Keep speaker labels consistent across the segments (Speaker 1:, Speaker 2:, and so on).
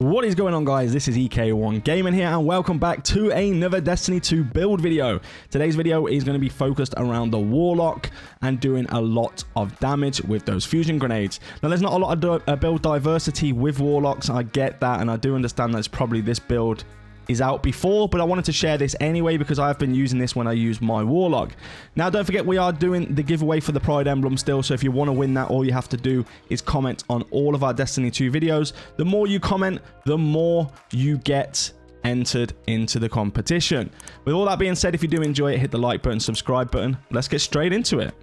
Speaker 1: What is going on, guys? This is EK1 Gaming here, and welcome back to another Destiny 2 build video. Today's video is going to be focused around the Warlock and doing a lot of damage with those fusion grenades. Now, there's not a lot of build diversity with Warlocks. I get that, and I do understand that it's probably this build is out before, but I wanted to share this anyway because I've been using this when I use my Warlock. Now, don't forget, we are doing the giveaway for the Pride Emblem still, so if you want to win that, all you have to do is comment on all of our Destiny 2 videos. The more you comment, the more you get entered into the competition. With all that being said, if you do enjoy it, hit the like button, subscribe button. Let's get straight into it.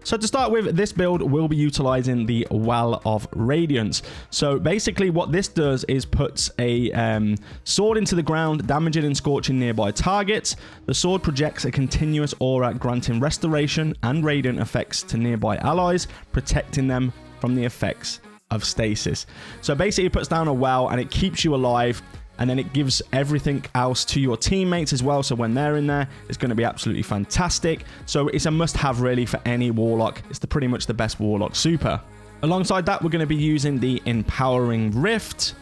Speaker 1: So to start with, this build will be utilizing the Well of Radiance. So basically what this does is puts a sword into the ground, damaging and scorching nearby targets. The sword projects a continuous aura, granting restoration and radiant effects to nearby allies, protecting them from the effects of stasis. So basically it puts down a well and it keeps you alive, and then it gives everything else to your teammates as well. So when they're in there, it's going to be absolutely fantastic. So it's a must-have really for any Warlock. It's pretty much the best Warlock super. Alongside that, we're going to be using the Empowering Rift,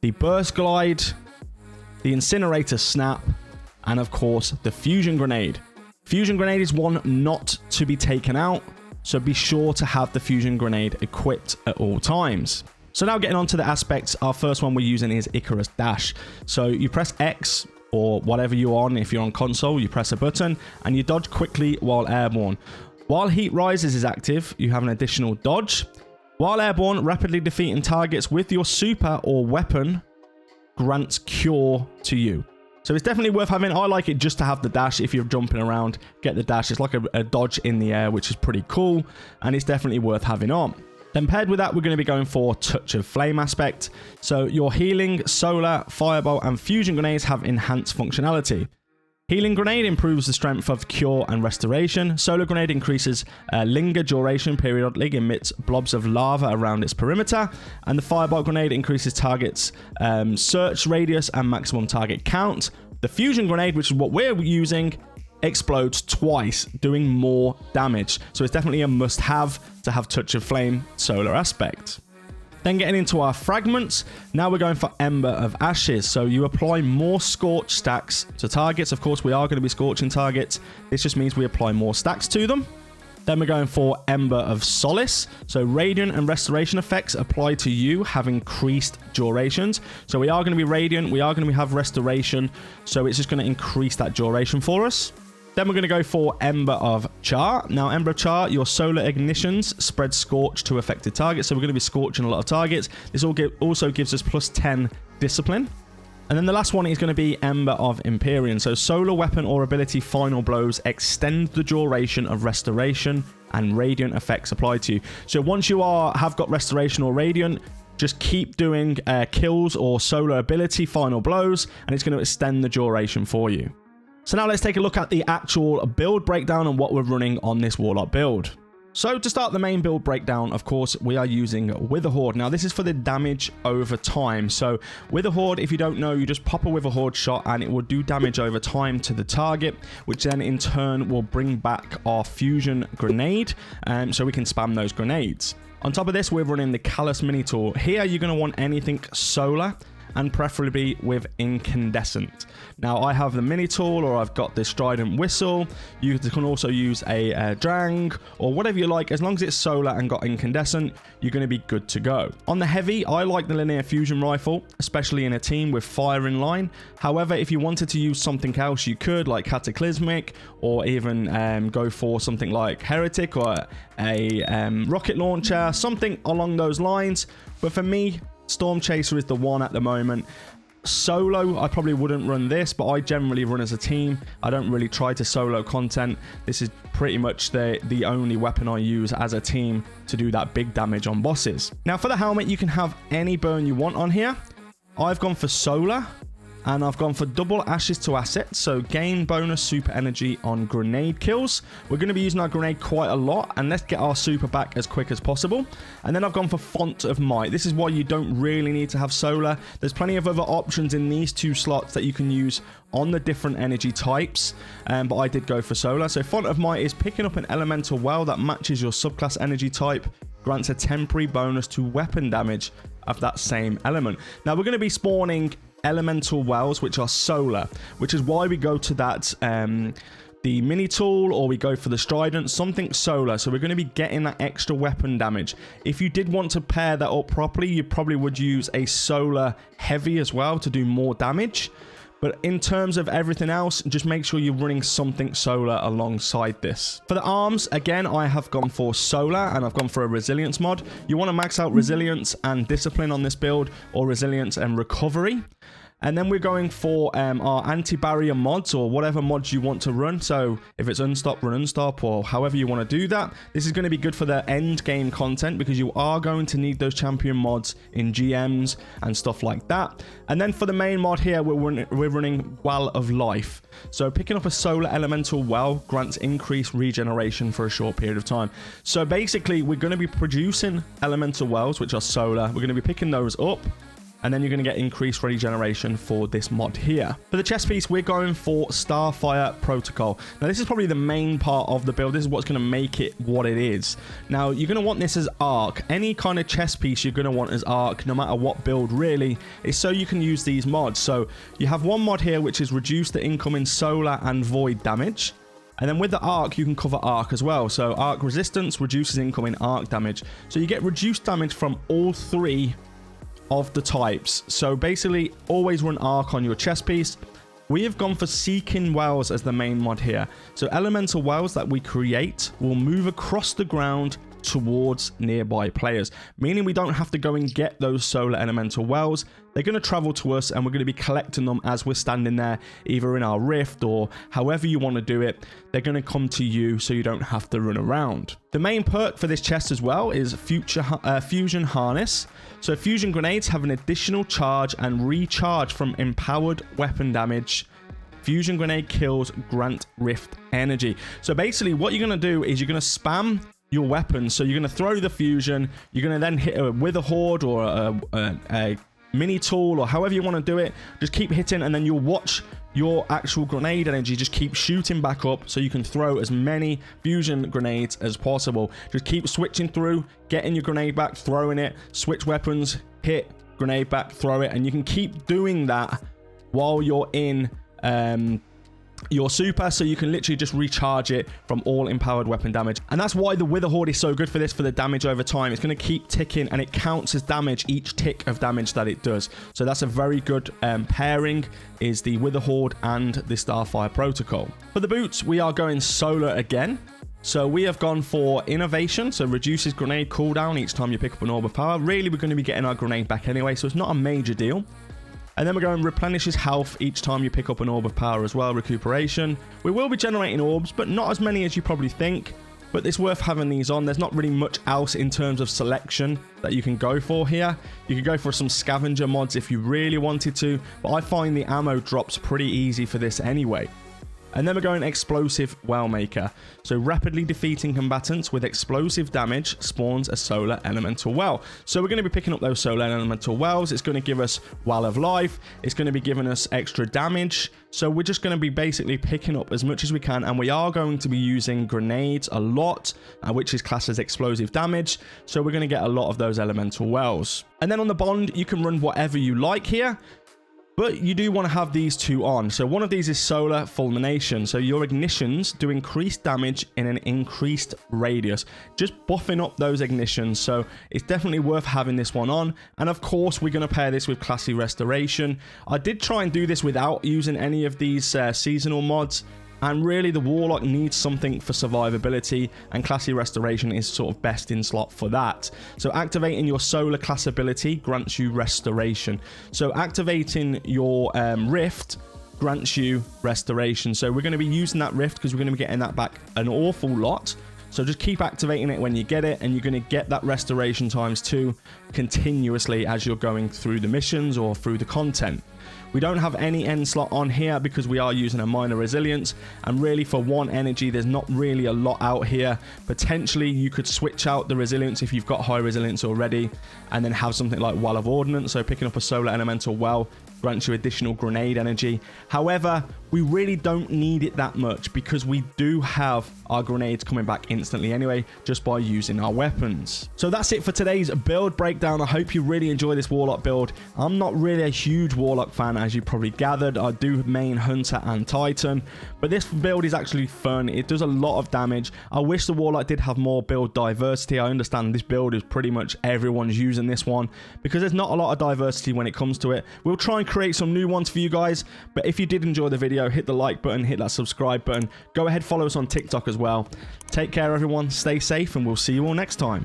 Speaker 1: the Burst Glide, the Incinerator Snap, and of course, the Fusion Grenade. Fusion Grenade is one not to be taken out, so be sure to have the Fusion Grenade equipped at all times. So now getting on to the aspects, our first one we're using is Icarus Dash. So you press X or whatever you're on. If you're on console, you press a button and you dodge quickly while airborne. While Heat Rises is active, you have an additional dodge. While airborne, rapidly defeating targets with your super or weapon grants cure to you. So it's definitely worth having. I like it just to have the dash. If you're jumping around, get the dash. It's like a dodge in the air, which is pretty cool, and it's definitely worth having on. Then paired with that, we're going to be going for Touch of Flame aspect. So your healing, solar, fireball, and fusion grenades have enhanced functionality. Healing grenade improves the strength of cure and restoration. Solar grenade increases linger duration periodically, emits blobs of lava around its perimeter. And the fireball grenade increases targets search radius and maximum target count. The fusion grenade, which is what we're using, explodes twice, doing more damage. So it's definitely a must-have to have Touch of Flame solar aspect. Then getting into our fragments, now we're going for Ember of Ashes. So you apply more scorch stacks to targets. Of course, we are going to be scorching targets. This just means we apply more stacks to them. Then we're going for Ember of Solace. So radiant and restoration effects applied to you have increased durations. So we are going to be radiant, we are going to have restoration. So it's just going to increase that duration for us. Then we're going to go for Ember of Char. Now, Ember of Char, your solar ignitions spread scorch to affected targets. So we're going to be scorching a lot of targets. This also gives us plus 10 discipline. And then the last one is going to be Ember of Empyrean. So solar weapon or ability final blows extend the duration of restoration and radiant effects applied to you. So once you have got restoration or radiant, just keep doing kills or solar ability final blows, and it's going to extend the duration for you. So now let's take a look at the actual build breakdown and what we're running on this Warlock build. So to start the main build breakdown, of course, we are using Witherhoard. Now this is for the damage over time. So Witherhoard, if you don't know, you just pop a Witherhoard shot and it will do damage over time to the target, which then in turn will bring back our fusion grenade, so we can spam those grenades. On top of this, we're running the Callus mini tool. Here you're going to want anything solar, and preferably with incandescent. Now I have the mini tool, or I've got this strident whistle. You can also use a drang or whatever you like. As long as it's solar and got incandescent, you're going to be good to go. On the heavy, I like the linear fusion rifle, especially in a team with fire in line. However, if you wanted to use something else, you could, like cataclysmic, or even go for something like heretic or a rocket launcher, something along those lines. But for me, Storm Chaser is the one at the moment. Solo, I probably wouldn't run this, but I generally run as a team. I don't really try to solo content. This is pretty much the only weapon I use as a team to do that big damage on bosses. Now for the helmet, you can have any burn you want on here. I've gone for solar, And I've gone for double ashes to assets, so gain bonus super energy on grenade kills. We're going to be using our grenade quite a lot, and let's get our super back as quick as possible. And then I've gone for font of might. This is why you don't really need to have solar. There's plenty of other options in these 2 slots that you can use on the different energy types, but I did go for solar. So font of might is picking up an elemental well that matches your subclass energy type, grants a temporary bonus to weapon damage of that same element. Now we're going to be spawning elemental wells which are solar, which is why we go to that the mini tool, or we go for the strident, something solar. So we're going to be getting that extra weapon damage. If you did want to pair that up properly, you probably would use a solar heavy as well to do more damage. But in terms of everything else, just make sure you're running something solar alongside this. For the arms, again, I have gone for solar, and I've gone for a resilience mod. You want to max out resilience and discipline on this build, or resilience and recovery. And then we're going for our anti-barrier mods, or whatever mods you want to run. So if it's unstop, run unstop, or however you want to do that. This is going to be good for the end game content, because you are going to need those champion mods in GMs and stuff like that. And then for the main mod here, we're running Well of Life. So picking up a solar elemental well grants increased regeneration for a short period of time. So basically, we're going to be producing elemental wells, which are solar. We're going to be picking those up, and then you're going to get increased regeneration for this mod here. For the chest piece, we're going for Starfire Protocol. Now, this is probably the main part of the build. This is what's going to make it what it is. Now, you're going to want this as arc. Any kind of chest piece you're going to want as arc, no matter what build, really, is so you can use these mods. So you have one mod here, which is reduce the incoming solar and void damage. And then with the arc, you can cover arc as well. So arc resistance reduces incoming arc damage. So you get reduced damage from all 3 of the types. So basically, always run arc on your chest piece. We have gone for Seeking Wells as the main mod here. So elemental wells that we create will move across the ground towards nearby players, meaning we don't have to go and get those solar elemental wells. They're going to travel to us, and we're going to be collecting them as we're standing there, either in our rift or however you want to do it. They're going to come to you, so you don't have to run around. The main perk for this chest as well is Fusion Harness. So fusion grenades have an additional charge and recharge from empowered weapon damage. Fusion grenade kills grant rift energy. So basically, what you're going to do is you're going to spam your weapons. So you're going to throw the fusion, you're going to then hit a wither horde or a mini tool, or however you want to do it. Just keep hitting, and then you'll watch your actual grenade energy just keep shooting back up, so you can throw as many fusion grenades as possible. Just keep switching through, getting your grenade back, throwing it, switch weapons, hit, grenade back, throw it, and you can keep doing that while you're in your super, so you can literally just recharge it from all empowered weapon damage. And that's why the Wither Horde is so good for this, for the damage over time. It's going to keep ticking, and it counts as damage each tick of damage that it does. So that's a very good pairing, is the Wither Horde and the Starfire Protocol. For the boots, we are going solar again. So we have gone for Innovation, so reduces grenade cooldown each time you pick up an orb of power. Really, we're going to be getting our grenade back anyway, so it's not a major deal. And then we're going replenishes health each time you pick up an orb of power as well, recuperation. We will be generating orbs, but not as many as you probably think. But it's worth having these on. There's not really much else in terms of selection that you can go for here. You could go for some scavenger mods if you really wanted to, but I find the ammo drops pretty easy for this anyway. And then we're going Explosive Wellmaker. So rapidly defeating combatants with explosive damage spawns a solar elemental well. So we're going to be picking up those solar elemental wells. It's going to give us Well of Life. It's going to be giving us extra damage. So we're just going to be basically picking up as much as we can. And we are going to be using grenades a lot, which is classed as explosive damage. So we're going to get a lot of those elemental wells. And then on the bond, you can run whatever you like here. But you do want to have these 2 on. So one of these is Solar Fulmination. So your ignitions do increased damage in an increased radius. Just buffing up those ignitions. So it's definitely worth having this one on. And of course, we're going to pair this with Classy Restoration. I did try and do this without using any of these seasonal mods. And really, the Warlock needs something for survivability, and Classy Restoration is sort of best in slot for that. So activating your solar class ability grants you Restoration. So activating your Rift grants you Restoration. So we're going to be using that Rift because we're going to be getting that back an awful lot. So just keep activating it when you get it, and you're going to get that Restoration ×2 continuously as you're going through the missions or through the content. We don't have any end slot on here because we are using a minor resilience, and really for 1 energy there's not really a lot out here. Potentially you could switch out the resilience if you've got high resilience already, and then have something like Well of Ordnance, so picking up a solar elemental well grants you additional grenade energy. However, we really don't need it that much because we do have our grenades coming back instantly anyway, just by using our weapons. So that's it for today's build breakdown. I hope you really enjoy this Warlock build. I'm not really a huge Warlock fan, as you probably gathered. I do main Hunter and Titan, but this build is actually fun. It does a lot of damage. I wish the Warlock did have more build diversity. I understand this build is pretty much everyone's using this one because there's not a lot of diversity when it comes to it. We'll try and create some new ones for you guys, but if you did enjoy the video, hit the like button, hit that subscribe button. Go ahead, follow us on TikTok as well. Take care everyone, stay safe, and we'll see you all next time.